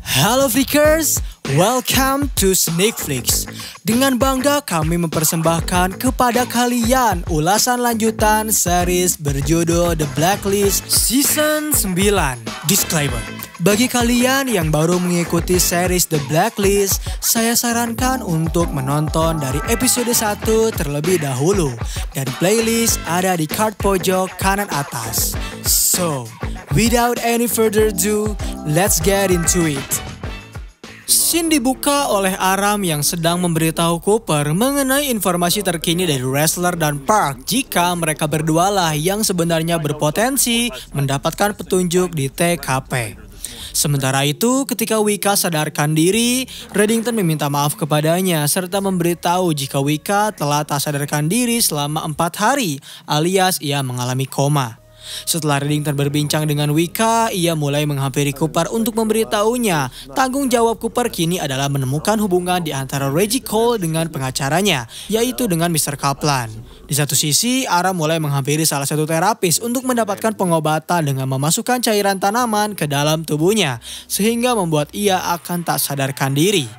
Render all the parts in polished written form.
Halo Freakers, welcome to Sneakflix. Dengan bangga kami mempersembahkan kepada kalian ulasan lanjutan series berjudul The Blacklist Season 9. Disclaimer, bagi kalian yang baru mengikuti series The Blacklist, saya sarankan untuk menonton dari episode 1 terlebih dahulu. Dan playlist ada di card pojok kanan atas. So, without any further ado, let's get into it. Scene dibuka oleh Aram yang sedang memberitahu Cooper mengenai informasi terkini dari Ressler dan Park jika mereka berdua lah yang sebenarnya berpotensi mendapatkan petunjuk di TKP. Sementara itu, ketika Wicca sadarkan diri, Reddington meminta maaf kepadanya serta memberitahu jika Wicca telah tak sadarkan diri selama 4 hari alias ia mengalami koma. Setelah Reddington berbincang dengan Wicca, ia mulai menghampiri Cooper untuk memberitahunya tanggung jawab Cooper kini adalah menemukan hubungan di antara Reggie Cole dengan pengacaranya, yaitu dengan Mr. Kaplan. Di satu sisi, Aram mulai menghampiri salah satu terapis untuk mendapatkan pengobatan dengan memasukkan cairan tanaman ke dalam tubuhnya, sehingga membuat ia akan tak sadarkan diri.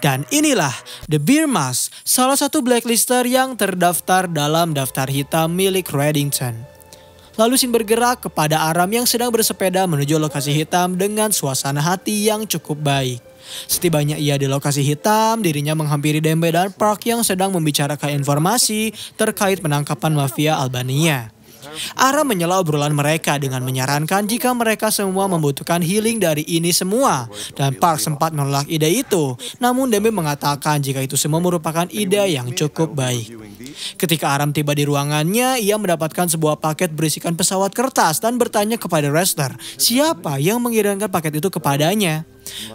Dan inilah The Beer Mask, salah satu blacklister yang terdaftar dalam daftar hitam milik Reddington. Lalu Scene bergerak kepada Aram yang sedang bersepeda menuju lokasi hitam dengan suasana hati yang cukup baik. Setibanya ia di lokasi hitam, dirinya menghampiri Dembe dan Park yang sedang membicarakan informasi terkait penangkapan mafia Albania. Aram menyela obrolan mereka dengan menyarankan jika mereka semua membutuhkan healing dari ini semua. Dan Park sempat menolak ide itu, namun Dembe mengatakan jika itu semua merupakan ide yang cukup baik. Ketika Aram tiba di ruangannya, ia mendapatkan sebuah paket berisikan pesawat kertas dan bertanya kepada Ressler siapa yang mengirimkan paket itu kepadanya.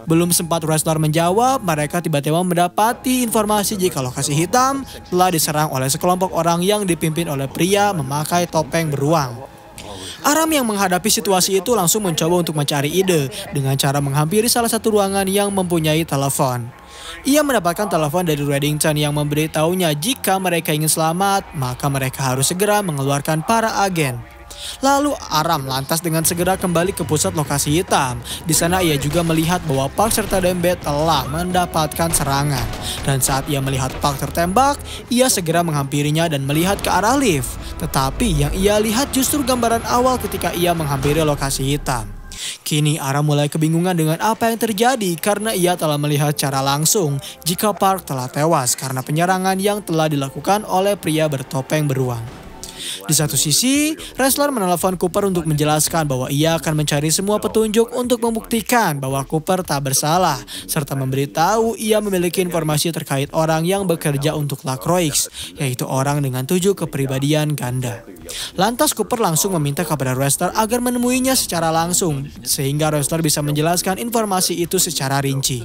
Belum sempat Ressler menjawab, mereka tiba-tiba mendapati informasi jika lokasi hitam telah diserang oleh sekelompok orang yang dipimpin oleh pria memakai topeng beruang. Aram yang menghadapi situasi itu langsung mencoba untuk mencari ide dengan cara menghampiri salah satu ruangan yang mempunyai telepon. Ia mendapatkan telepon dari Reddington yang memberitahunya jika mereka ingin selamat, maka mereka harus segera mengeluarkan para agen. Lalu Aram lantas dengan segera kembali ke pusat lokasi hitam. Di sana ia juga melihat bahwa Park serta Dembe telah mendapatkan serangan. Dan saat ia melihat Park tertembak, ia segera menghampirinya dan melihat ke arah lift. Tetapi yang ia lihat justru gambaran awal ketika ia menghampiri lokasi hitam. Kini Aram mulai kebingungan dengan apa yang terjadi karena ia telah melihat secara langsung jika Park telah tewas karena penyerangan yang telah dilakukan oleh pria bertopeng beruang. Di satu sisi, Ressler menelpon Cooper untuk menjelaskan bahwa ia akan mencari semua petunjuk untuk membuktikan bahwa Cooper tak bersalah, serta memberitahu ia memiliki informasi terkait orang yang bekerja untuk Lacroix, yaitu orang dengan 7 kepribadian ganda. Lantas Cooper langsung meminta kepada Ressler agar menemuinya secara langsung, sehingga Ressler bisa menjelaskan informasi itu secara rinci.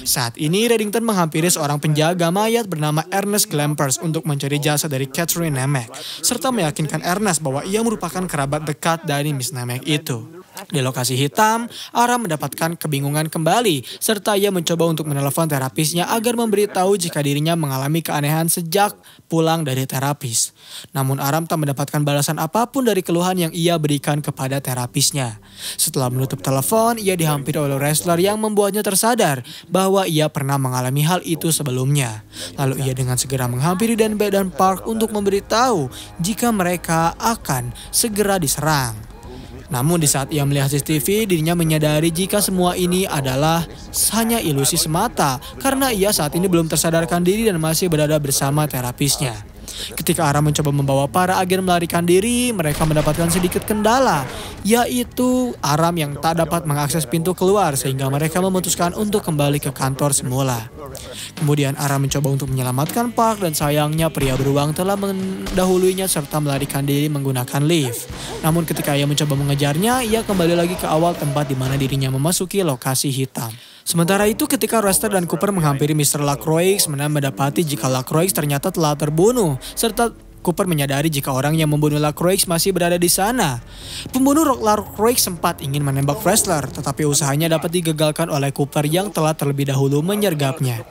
Saat ini Reddington menghampiri seorang penjaga mayat bernama Ernest Glampers untuk mencari jasad dari Catherine Nemec, serta meyakinkan Ernest bahwa ia merupakan kerabat dekat dari Miss Nemec itu. Di lokasi hitam, Aram mendapatkan kebingungan kembali, serta ia mencoba untuk menelepon terapisnya agar memberitahu jika dirinya mengalami keanehan sejak pulang dari terapis. Namun Aram tak mendapatkan balasan apapun dari keluhan yang ia berikan kepada terapisnya. Setelah menutup telepon, ia dihampiri oleh Ressler yang membuatnya tersadar bahwa ia pernah mengalami hal itu sebelumnya. Lalu ia dengan segera menghampiri Dembe dan Park untuk memberitahu jika mereka akan segera diserang. Namun di saat ia melihat CCTV, dirinya menyadari jika semua ini adalah hanya ilusi semata karena ia saat ini belum tersadarkan diri dan masih berada bersama terapisnya. Ketika Aram mencoba membawa para agen melarikan diri, mereka mendapatkan sedikit kendala, yaitu Aram yang tak dapat mengakses pintu keluar sehingga mereka memutuskan untuk kembali ke kantor semula. Kemudian Aram mencoba untuk menyelamatkan Park dan sayangnya pria beruang telah mendahuluinya serta melarikan diri menggunakan lift. Namun ketika ia mencoba mengejarnya, ia kembali lagi ke awal tempat di mana dirinya memasuki lokasi hitam. Sementara itu ketika Ressler dan Cooper menghampiri Mr. Lacroix, mereka mendapati jika Lacroix ternyata telah terbunuh serta Cooper menyadari jika orang yang membunuh Lacroix masih berada di sana. Pembunuh Lacroix sempat ingin menembak Freseler, tetapi usahanya dapat digagalkan oleh Cooper yang telah terlebih dahulu menyergapnya.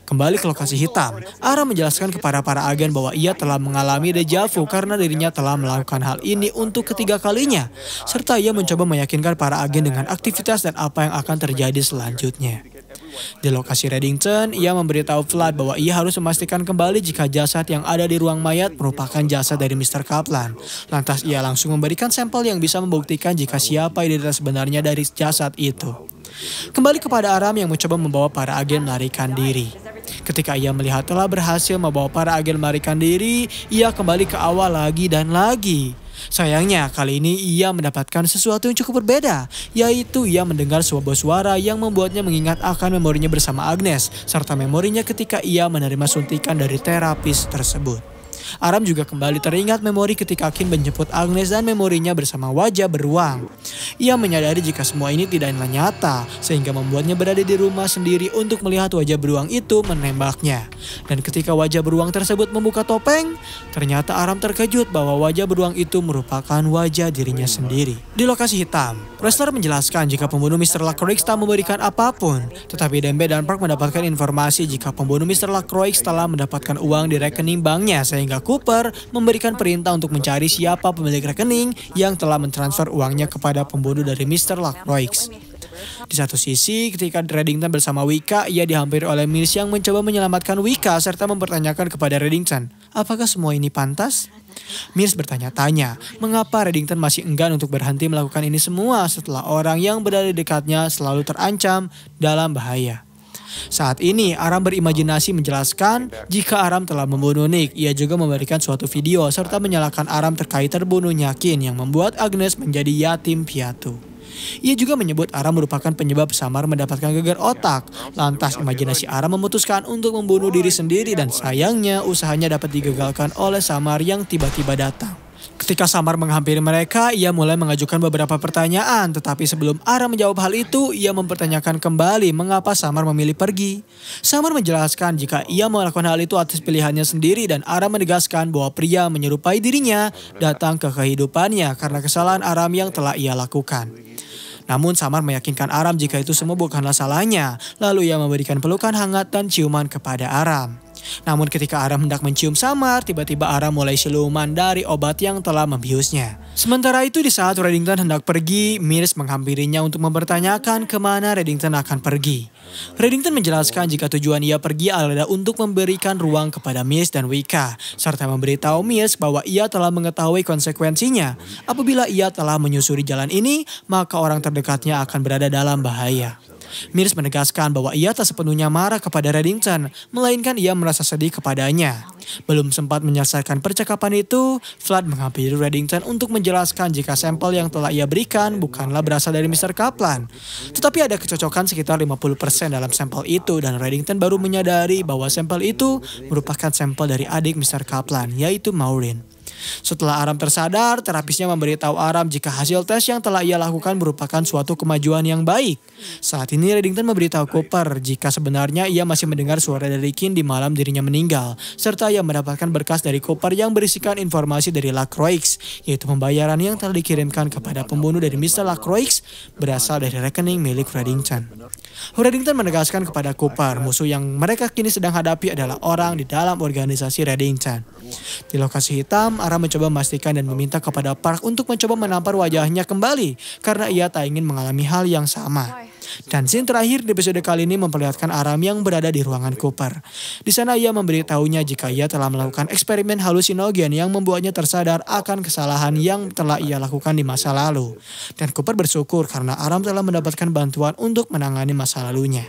Kembali ke lokasi hitam, Aram menjelaskan kepada para agen bahwa ia telah mengalami deja vu karena dirinya telah melakukan hal ini untuk ketiga kalinya, serta ia mencoba meyakinkan para agen dengan aktivitas dan apa yang akan terjadi selanjutnya. Di lokasi Reddington, ia memberitahu Flood bahwa ia harus memastikan kembali jika jasad yang ada di ruang mayat merupakan jasad dari Mr. Kaplan. Lantas ia langsung memberikan sampel yang bisa membuktikan jika siapa identitas sebenarnya dari jasad itu. Kembali kepada Aram yang mencoba membawa para agen melarikan diri. Ketika ia melihat telah berhasil membawa para agen melarikan diri, ia kembali ke awal lagi dan lagi. Sayangnya kali ini ia mendapatkan sesuatu yang cukup berbeda, yaitu ia mendengar sebuah suara yang membuatnya mengingat akan memorinya bersama Agnes, serta memorinya ketika ia menerima suntikan dari terapis tersebut. Aram juga kembali teringat memori ketika Kim menjemput Agnes dan memorinya bersama wajah beruang. Ia menyadari jika semua ini tidaklah nyata, sehingga membuatnya berada di rumah sendiri untuk melihat wajah beruang itu menembaknya. Dan ketika wajah beruang tersebut membuka topeng, ternyata Aram terkejut bahwa wajah beruang itu merupakan wajah dirinya sendiri. Di lokasi hitam, Ressler menjelaskan jika pembunuh Mr. Lacroix tak memberikan apapun, tetapi Dembe dan Park mendapatkan informasi jika pembunuh Mr. Lacroix telah mendapatkan uang di rekening banknya, sehingga Cooper memberikan perintah untuk mencari siapa pemilik rekening yang telah mentransfer uangnya kepada pembunuh dari Mr. Lacroix. Di satu sisi, ketika Reddington bersama Wicca, ia dihampiri oleh Mills yang mencoba menyelamatkan Wicca serta mempertanyakan kepada Reddington, apakah semua ini pantas? Mills bertanya-tanya, mengapa Reddington masih enggan untuk berhenti melakukan ini semua setelah orang yang berada di dekatnya selalu terancam dalam bahaya. Saat ini, Aram berimajinasi menjelaskan jika Aram telah membunuh Nick. Ia juga memberikan suatu video serta menyalahkan Aram terkait terbunuhnya Kin yang membuat Agnes menjadi yatim piatu. Ia juga menyebut Aram merupakan penyebab Samar mendapatkan gegar otak. Lantas imajinasi Aram memutuskan untuk membunuh diri sendiri dan sayangnya usahanya dapat digagalkan oleh Samar yang tiba-tiba datang. Ketika Samar menghampiri mereka, ia mulai mengajukan beberapa pertanyaan. Tetapi sebelum Aram menjawab hal itu, ia mempertanyakan kembali mengapa Samar memilih pergi. Samar menjelaskan jika ia melakukan hal itu atas pilihannya sendiri dan Aram menegaskan bahwa pria menyerupai dirinya datang ke kehidupannya karena kesalahan Aram yang telah ia lakukan. Namun Samar meyakinkan Aram jika itu semua bukanlah salahnya. Lalu ia memberikan pelukan hangat dan ciuman kepada Aram. Namun ketika Aram hendak mencium Samar, tiba-tiba Aram mulai siluman dari obat yang telah membiusnya. Sementara itu di saat Reddington hendak pergi, Mills menghampirinya untuk mempertanyakan kemana Reddington akan pergi. Reddington menjelaskan jika tujuan ia pergi adalah untuk memberikan ruang kepada Mills dan Wicca, serta memberitahu Mills bahwa ia telah mengetahui konsekuensinya. Apabila ia telah menyusuri jalan ini, maka orang terdekatnya akan berada dalam bahaya. Mills menegaskan bahwa ia tak sepenuhnya marah kepada Reddington, melainkan ia merasa sedih kepadanya. Belum sempat menyelesaikan percakapan itu, Flood menghampiri Reddington untuk menjelaskan jika sampel yang telah ia berikan bukanlah berasal dari Mr. Kaplan. Tetapi ada kecocokan sekitar 50% dalam sampel itu dan Reddington baru menyadari bahwa sampel itu merupakan sampel dari adik Mr. Kaplan, yaitu Maureen. Setelah Aram tersadar, terapisnya memberitahu Aram jika hasil tes yang telah ia lakukan merupakan suatu kemajuan yang baik. Saat ini Reddington memberitahu Cooper jika sebenarnya ia masih mendengar suara dari Kin di malam dirinya meninggal, serta ia mendapatkan berkas dari Cooper yang berisikan informasi dari Lacroix, yaitu pembayaran yang telah dikirimkan kepada pembunuh dari Mr. Lacroix berasal dari rekening milik Reddington. Reddington menegaskan kepada Cooper, musuh yang mereka kini sedang hadapi adalah orang di dalam organisasi Reddington. Di lokasi hitam, Aram mencoba memastikan dan meminta kepada Park untuk mencoba menampar wajahnya kembali karena ia tak ingin mengalami hal yang sama. Dan scene terakhir di episode kali ini memperlihatkan Aram yang berada di ruangan Cooper. Di sana ia memberitahunya jika ia telah melakukan eksperimen halusinogen yang membuatnya tersadar akan kesalahan yang telah ia lakukan di masa lalu. Dan Cooper bersyukur karena Aram telah mendapatkan bantuan untuk menangani masa lalunya.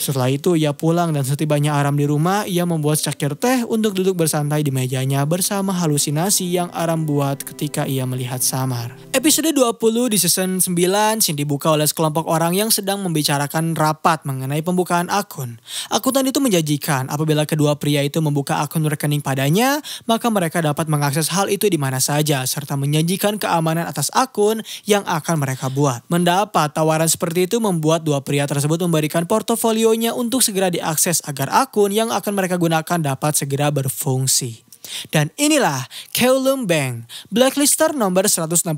Setelah itu ia pulang dan setibanya Aram di rumah, ia membuat secangkir teh untuk duduk bersantai di mejanya bersama halusinasi yang Aram buat ketika ia melihat Samar. Episode 20 di season 9 scene dibuka oleh sekelompok orang yang sedang membicarakan rapat mengenai pembukaan akun. Akuntan itu menjanjikan apabila kedua pria itu membuka akun rekening padanya, maka mereka dapat mengakses hal itu di mana saja serta menjanjikan keamanan atas akun yang akan mereka buat. Mendapat tawaran seperti itu membuat dua pria tersebut memberikan portofolionya untuk segera diakses agar akun yang akan mereka gunakan dapat segera berfungsi. Dan inilah Kowloon Bank, blacklister nomor 169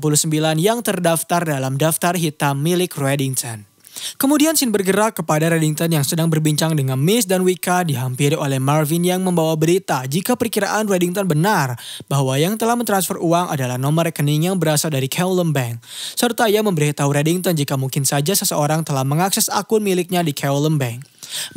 yang terdaftar dalam daftar hitam milik Reddington. Kemudian scene bergerak kepada Reddington yang sedang berbincang dengan Miss dan Wicca dihampiri oleh Marvin yang membawa berita jika perkiraan Reddington benar bahwa yang telah mentransfer uang adalah nomor rekening yang berasal dari Kowloon Bank. Serta ia memberitahu Reddington jika mungkin saja seseorang telah mengakses akun miliknya di Kowloon Bank.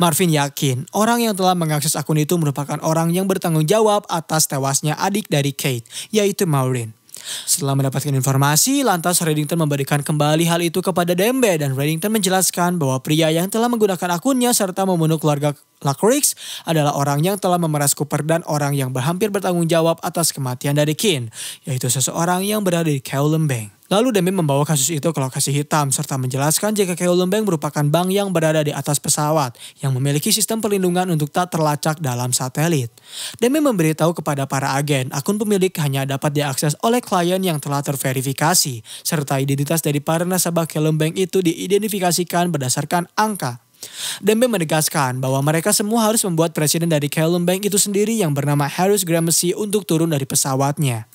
Marvin yakin orang yang telah mengakses akun itu merupakan orang yang bertanggung jawab atas tewasnya adik dari Kate, yaitu Maureen. Setelah mendapatkan informasi, lantas Reddington memberikan kembali hal itu kepada Dembe dan Reddington menjelaskan bahwa pria yang telah menggunakan akunnya serta membunuh keluarga Lacrix adalah orang yang telah memeras Cooper dan orang yang hampir bertanggung jawab atas kematian dari Kin, yaitu seseorang yang berada di Kowloon Bank. Lalu Dembe membawa kasus itu ke lokasi hitam serta menjelaskan jika Kowloon Bank merupakan bank yang berada di atas pesawat yang memiliki sistem perlindungan untuk tak terlacak dalam satelit. Dembe memberitahu kepada para agen akun pemilik hanya dapat diakses oleh klien yang telah terverifikasi serta identitas dari para nasabah Kowloon Bank itu diidentifikasikan berdasarkan angka. Dembe menegaskan bahwa mereka semua harus membuat presiden dari Kowloon Bank itu sendiri yang bernama Harris Gramercy untuk turun dari pesawatnya.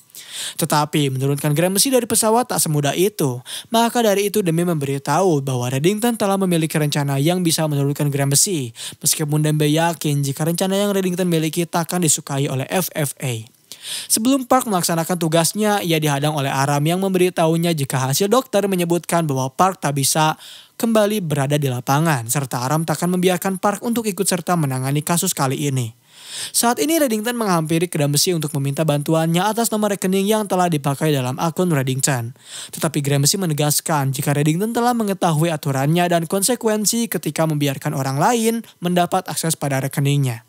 Tetapi menurunkan Gramercy dari pesawat tak semudah itu. Maka dari itu Dembe memberitahu bahwa Reddington telah memiliki rencana yang bisa menurunkan Gramercy. Meskipun Dembe yakin jika rencana yang Reddington miliki takkan disukai oleh FFA. Sebelum Park melaksanakan tugasnya, ia dihadang oleh Aram yang memberitahunya jika hasil dokter menyebutkan bahwa Park tak bisa kembali berada di lapangan. Serta Aram takkan membiarkan Park untuk ikut serta menangani kasus kali ini. Saat ini Reddington menghampiri Gramercy untuk meminta bantuannya atas nomor rekening yang telah dipakai dalam akun Reddington. Tetapi Gramercy menegaskan jika Reddington telah mengetahui aturannya dan konsekuensi ketika membiarkan orang lain mendapat akses pada rekeningnya.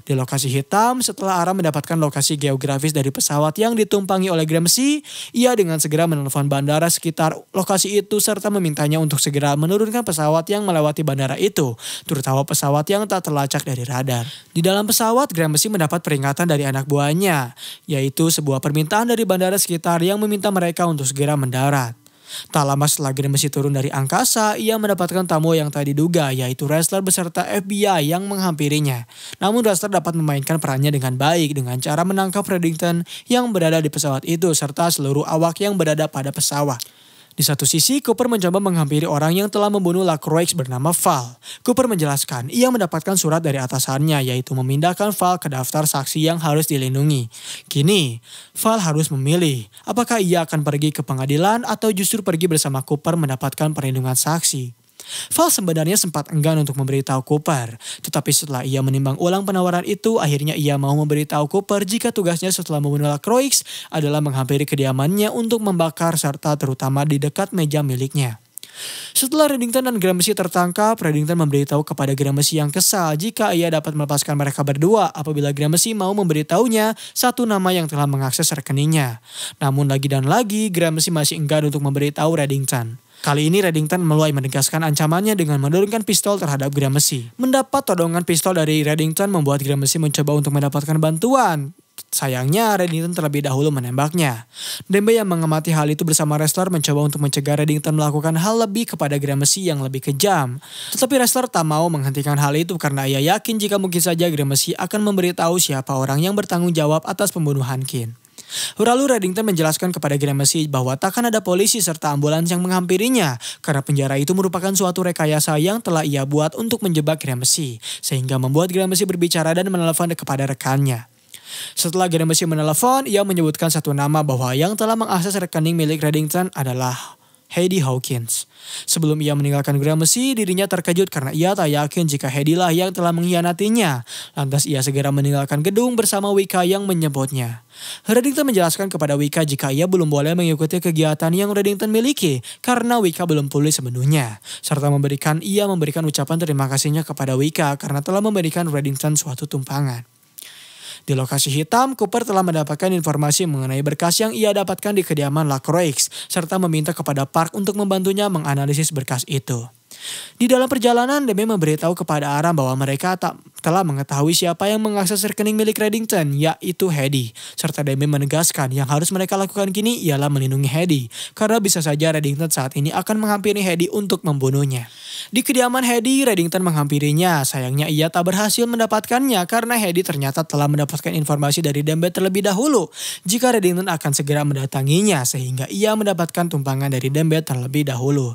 Di lokasi hitam, setelah Aram mendapatkan lokasi geografis dari pesawat yang ditumpangi oleh Gramercy, ia dengan segera menelpon bandara sekitar lokasi itu serta memintanya untuk segera menurunkan pesawat yang melewati bandara itu, terutama pesawat yang tak terlacak dari radar. Di dalam pesawat, Gramercy mendapat peringatan dari anak buahnya, yaitu sebuah permintaan dari bandara sekitar yang meminta mereka untuk segera mendarat. Tak lama setelah Gramercy turun dari angkasa, ia mendapatkan tamu yang tak diduga, yaitu Ressler beserta FBI yang menghampirinya. Namun Ressler dapat memainkan perannya dengan baik dengan cara menangkap Reddington yang berada di pesawat itu serta seluruh awak yang berada pada pesawat. Di satu sisi, Cooper mencoba menghampiri orang yang telah membunuh Lacrix bernama Val. Cooper menjelaskan ia mendapatkan surat dari atasannya yaitu memindahkan Val ke daftar saksi yang harus dilindungi. Kini, Val harus memilih apakah ia akan pergi ke pengadilan atau justru pergi bersama Cooper mendapatkan perlindungan saksi. Val sebenarnya sempat enggan untuk memberitahu Cooper, tetapi setelah ia menimbang ulang penawaran itu, akhirnya ia mau memberitahu Cooper jika tugasnya setelah membunuh Lacrix adalah menghampiri kediamannya untuk membakar serta terutama di dekat meja miliknya. Setelah Reddington dan Gramercy tertangkap, Reddington memberitahu kepada Gramercy yang kesal jika ia dapat melepaskan mereka berdua apabila Gramercy mau memberitahunya satu nama yang telah mengakses rekeningnya. Namun lagi dan lagi, Gramercy masih enggan untuk memberitahu Reddington. Kali ini Reddington mulai menegaskan ancamannya dengan menurunkan pistol terhadap Gramercy. Mendapat todongan pistol dari Reddington membuat Gramercy mencoba untuk mendapatkan bantuan. Sayangnya Reddington terlebih dahulu menembaknya. Dembe yang mengamati hal itu bersama Ressler mencoba untuk mencegah Reddington melakukan hal lebih kepada Gramercy yang lebih kejam. Tetapi Ressler tak mau menghentikan hal itu karena ia yakin jika mungkin saja Gramercy akan memberitahu siapa orang yang bertanggung jawab atas pembunuhan Kin. Lalu Reddington menjelaskan kepada Gramercy bahwa takkan ada polisi serta ambulans yang menghampirinya karena penjara itu merupakan suatu rekayasa yang telah ia buat untuk menjebak Gramercy, sehingga membuat Gramercy berbicara dan menelepon kepada rekannya. Setelah Gramercy menelepon, ia menyebutkan satu nama bahwa yang telah mengakses rekening milik Reddington adalah Heidi Hawkins. Sebelum ia meninggalkan Gramercy, dirinya terkejut karena ia tak yakin jika Heidi lah yang telah mengkhianatinya. Lantas ia segera meninggalkan gedung bersama Wicca yang menyebutnya. Reddington menjelaskan kepada Wicca jika ia belum boleh mengikuti kegiatan yang Reddington miliki karena Wicca belum pulih sepenuhnya. Serta ia memberikan ucapan terima kasihnya kepada Wicca karena telah memberikan Reddington suatu tumpangan. Di lokasi hitam, Cooper telah mendapatkan informasi mengenai berkas yang ia dapatkan di kediaman Lacrix, serta meminta kepada Park untuk membantunya menganalisis berkas itu. Di dalam perjalanan, Dembe memberitahu kepada Aram bahwa mereka tak telah mengetahui siapa yang mengakses rekening milik Reddington, yaitu Hedy. Serta Dembe menegaskan yang harus mereka lakukan kini ialah melindungi Hedy, karena bisa saja Reddington saat ini akan menghampiri Hedy untuk membunuhnya. Di kediaman Hedy, Reddington menghampirinya. Sayangnya ia tak berhasil mendapatkannya karena Hedy ternyata telah mendapatkan informasi dari Dembe terlebih dahulu jika Reddington akan segera mendatanginya, sehingga ia mendapatkan tumpangan dari Dembe terlebih dahulu.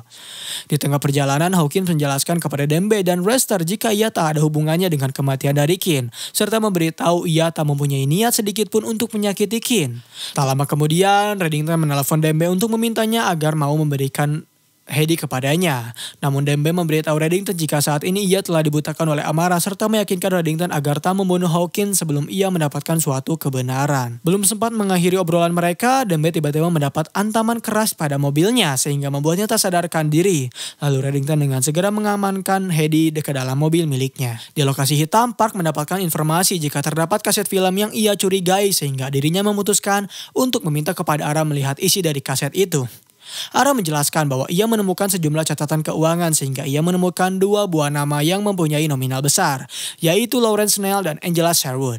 Di tengah perjalanan, Hawkins menjelaskan kepada Dembe dan Rester jika ia tak ada hubungannya dengan kematian dari Kin, serta memberitahu ia tak mempunyai niat sedikit pun untuk menyakiti Kin. Tak lama kemudian, Reddington menelpon Dembe untuk memintanya agar mau memberikan Hedy kepadanya. Namun Dembe memberitahu Reddington jika saat ini ia telah dibutakan oleh amarah serta meyakinkan Reddington agar tak membunuh Hawkins sebelum ia mendapatkan suatu kebenaran. Belum sempat mengakhiri obrolan mereka, Dembe tiba-tiba mendapat antaman keras pada mobilnya sehingga membuatnya tak sadarkan diri. Lalu Reddington dengan segera mengamankan Hedy ke dalam mobil miliknya. Di lokasi hitam, Park mendapatkan informasi jika terdapat kaset film yang ia curigai sehingga dirinya memutuskan untuk meminta kepada Ara melihat isi dari kaset itu. Ara menjelaskan bahwa ia menemukan sejumlah catatan keuangan sehingga ia menemukan 2 buah nama yang mempunyai nominal besar, yaitu Lawrence Snell dan Angela Sherwood.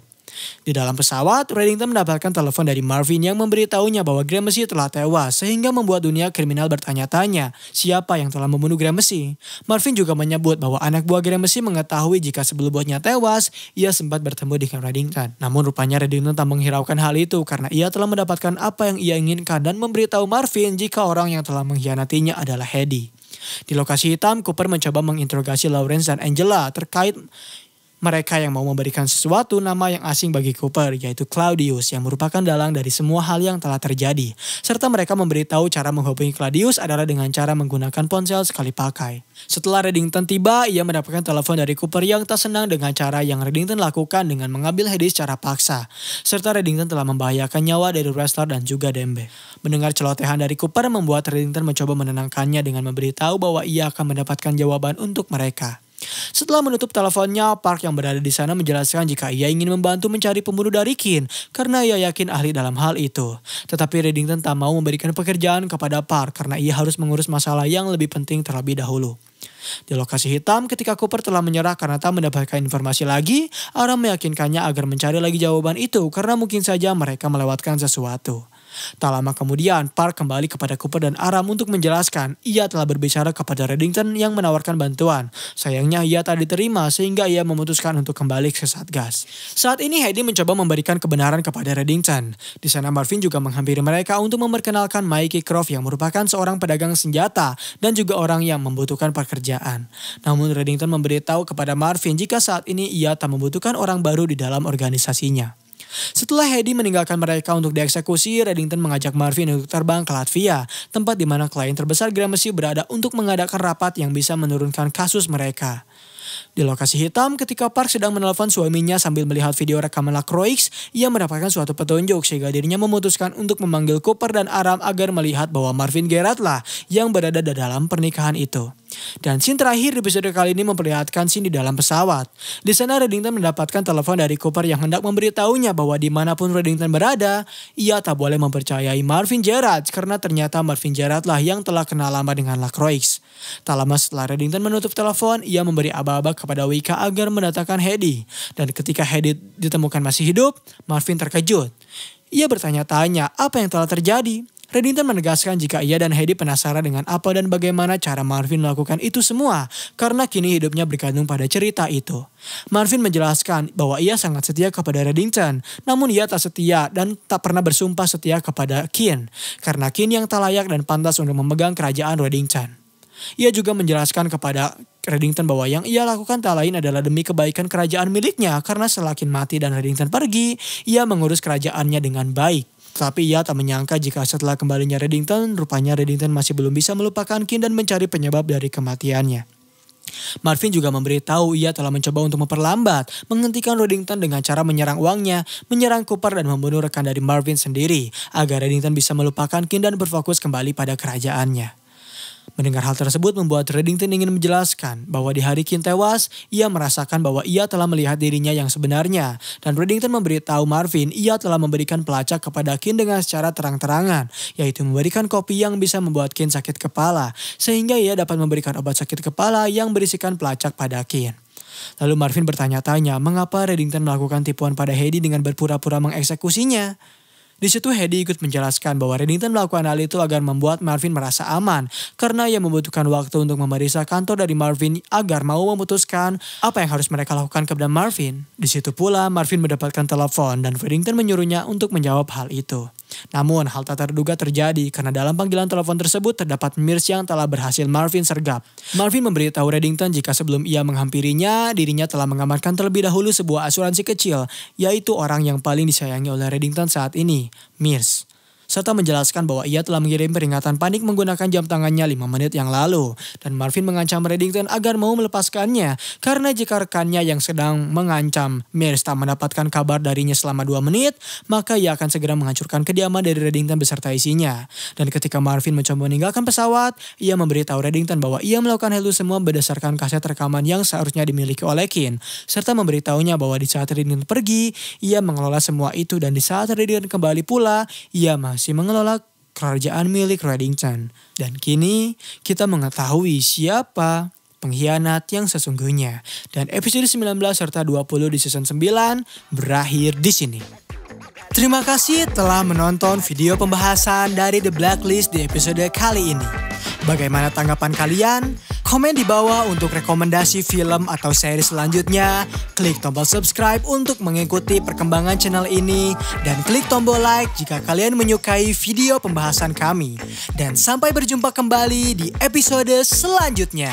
Di dalam pesawat, Reddington mendapatkan telepon dari Marvin yang memberitahunya bahwa Gramercy telah tewas sehingga membuat dunia kriminal bertanya-tanya siapa yang telah membunuh Gramercy. Marvin juga menyebut bahwa anak buah Gramercy mengetahui jika sebelum bosnya tewas, ia sempat bertemu dengan Reddington. Namun rupanya Reddington tak menghiraukan hal itu karena ia telah mendapatkan apa yang ia inginkan dan memberitahu Marvin jika orang yang telah mengkhianatinya adalah Hedy. Di lokasi hitam, Cooper mencoba menginterogasi Lawrence dan Angela terkait mereka yang mau memberikan sesuatu nama yang asing bagi Cooper, yaitu Claudius, yang merupakan dalang dari semua hal yang telah terjadi. Serta mereka memberitahu cara menghubungi Claudius adalah dengan cara menggunakan ponsel sekali pakai. Setelah Reddington tiba, ia mendapatkan telepon dari Cooper yang tak senang dengan cara yang Reddington lakukan dengan mengambil Hedy secara paksa. Serta Reddington telah membahayakan nyawa dari Rester dan juga Dembe. Mendengar celotehan dari Cooper membuat Reddington mencoba menenangkannya dengan memberitahu bahwa ia akan mendapatkan jawaban untuk mereka. Setelah menutup teleponnya, Park yang berada di sana menjelaskan jika ia ingin membantu mencari pembunuh dari Kin karena ia yakin ahli dalam hal itu. Tetapi Reddington tak mau memberikan pekerjaan kepada Park karena ia harus mengurus masalah yang lebih penting terlebih dahulu. Di lokasi hitam, ketika Cooper telah menyerah karena tak mendapatkan informasi lagi, Ara meyakinkannya agar mencari lagi jawaban itu karena mungkin saja mereka melewatkan sesuatu. Tak lama kemudian, Park kembali kepada Cooper dan Aram untuk menjelaskan ia telah berbicara kepada Reddington yang menawarkan bantuan. Sayangnya ia tak diterima sehingga ia memutuskan untuk kembali ke Satgas. Saat ini Hedy mencoba memberikan kebenaran kepada Reddington. Di sana Marvin juga menghampiri mereka untuk memperkenalkan Mikey Croft yang merupakan seorang pedagang senjata dan juga orang yang membutuhkan pekerjaan. Namun Reddington memberitahu kepada Marvin jika saat ini ia tak membutuhkan orang baru di dalam organisasinya. Setelah Hedy meninggalkan mereka untuk dieksekusi, Reddington mengajak Marvin untuk terbang ke Latvia, tempat di mana klien terbesar Gramercy berada untuk mengadakan rapat yang bisa menurunkan kasus mereka. Di lokasi hitam, ketika Park sedang menelpon suaminya sambil melihat video rekaman Lacroix, ia mendapatkan suatu petunjuk sehingga dirinya memutuskan untuk memanggil Cooper dan Aram agar melihat bahwa Marvin Gerard lah yang berada di dalam pernikahan itu. Dan scene terakhir di episode kali ini memperlihatkan scene di dalam pesawat. Di sana Reddington mendapatkan telepon dari Cooper yang hendak memberitahunya bahwa dimanapun Reddington berada, ia tak boleh mempercayai Marvin Gerard karena ternyata Marvin Gerard lah yang telah kenal lama dengan Lacroix. Tak lama setelah Reddington menutup telepon, ia memberi aba-aba kepada Wicca agar mendatangkan Hedy. Dan ketika Hedy ditemukan masih hidup, Marvin terkejut. Ia bertanya-tanya apa yang telah terjadi. Reddington menegaskan jika ia dan Hedy penasaran dengan apa dan bagaimana cara Marvin melakukan itu semua karena kini hidupnya bergantung pada cerita itu. Marvin menjelaskan bahwa ia sangat setia kepada Reddington, namun ia tak setia dan tak pernah bersumpah setia kepada Kin karena Kin yang tak layak dan pantas untuk memegang kerajaan Reddington. Ia juga menjelaskan kepada Reddington bahwa yang ia lakukan tak lain adalah demi kebaikan kerajaan miliknya karena selakin mati dan Reddington pergi, ia mengurus kerajaannya dengan baik. Tapi ia tak menyangka jika setelah kembalinya Reddington, rupanya Reddington masih belum bisa melupakan Kin dan mencari penyebab dari kematiannya. Marvin juga memberitahu ia telah mencoba untuk memperlambat, menghentikan Reddington dengan cara menyerang uangnya, menyerang Cooper dan membunuh rekan dari Marvin sendiri, agar Reddington bisa melupakan Kin dan berfokus kembali pada kerajaannya. Mendengar hal tersebut membuat Reddington ingin menjelaskan bahwa di hari Kin tewas, ia merasakan bahwa ia telah melihat dirinya yang sebenarnya. Dan Reddington memberitahu Marvin ia telah memberikan pelacak kepada Kin dengan secara terang-terangan, yaitu memberikan kopi yang bisa membuat Kin sakit kepala, sehingga ia dapat memberikan obat sakit kepala yang berisikan pelacak pada Kin. Lalu Marvin bertanya-tanya mengapa Reddington melakukan tipuan pada Heidi dengan berpura-pura mengeksekusinya. Di situ Heidi ikut menjelaskan bahwa Reddington melakukan hal itu agar membuat Marvin merasa aman karena ia membutuhkan waktu untuk memeriksa kantor dari Marvin agar mau memutuskan apa yang harus mereka lakukan kepada Marvin. Di situ pula Marvin mendapatkan telepon dan Reddington menyuruhnya untuk menjawab hal itu. Namun hal tak terduga terjadi karena dalam panggilan telepon tersebut terdapat Mears yang telah berhasil Marvin sergap. Marvin memberitahu Reddington jika sebelum ia menghampirinya, dirinya telah mengamankan terlebih dahulu sebuah asuransi kecil, yaitu orang yang paling disayangi oleh Reddington saat ini, Mears. Serta menjelaskan bahwa ia telah mengirim peringatan panik menggunakan jam tangannya 5 menit yang lalu. Dan Marvin mengancam Reddington agar mau melepaskannya karena jika rekannya yang sedang mengancam Mears tak mendapatkan kabar darinya selama 2 menit, maka ia akan segera menghancurkan kediaman dari Reddington beserta isinya. Dan ketika Marvin mencoba meninggalkan pesawat, ia memberitahu Reddington bahwa ia melakukan hal itu semua berdasarkan kaset rekaman yang seharusnya dimiliki oleh Kin, serta memberitahunya bahwa di saat Reddington pergi, ia mengelola semua itu dan di saat Reddington kembali pula, ia masih mengelola kerajaan milik Reddington. Dan kini kita mengetahui siapa pengkhianat yang sesungguhnya. Dan episode 19 serta 20 di season 9 berakhir di sini. Terima kasih telah menonton video pembahasan dari The Blacklist di episode kali ini. Bagaimana tanggapan kalian? Komen di bawah untuk rekomendasi film atau seri selanjutnya. Klik tombol subscribe untuk mengikuti perkembangan channel ini. Dan klik tombol like jika kalian menyukai video pembahasan kami. Dan sampai berjumpa kembali di episode selanjutnya.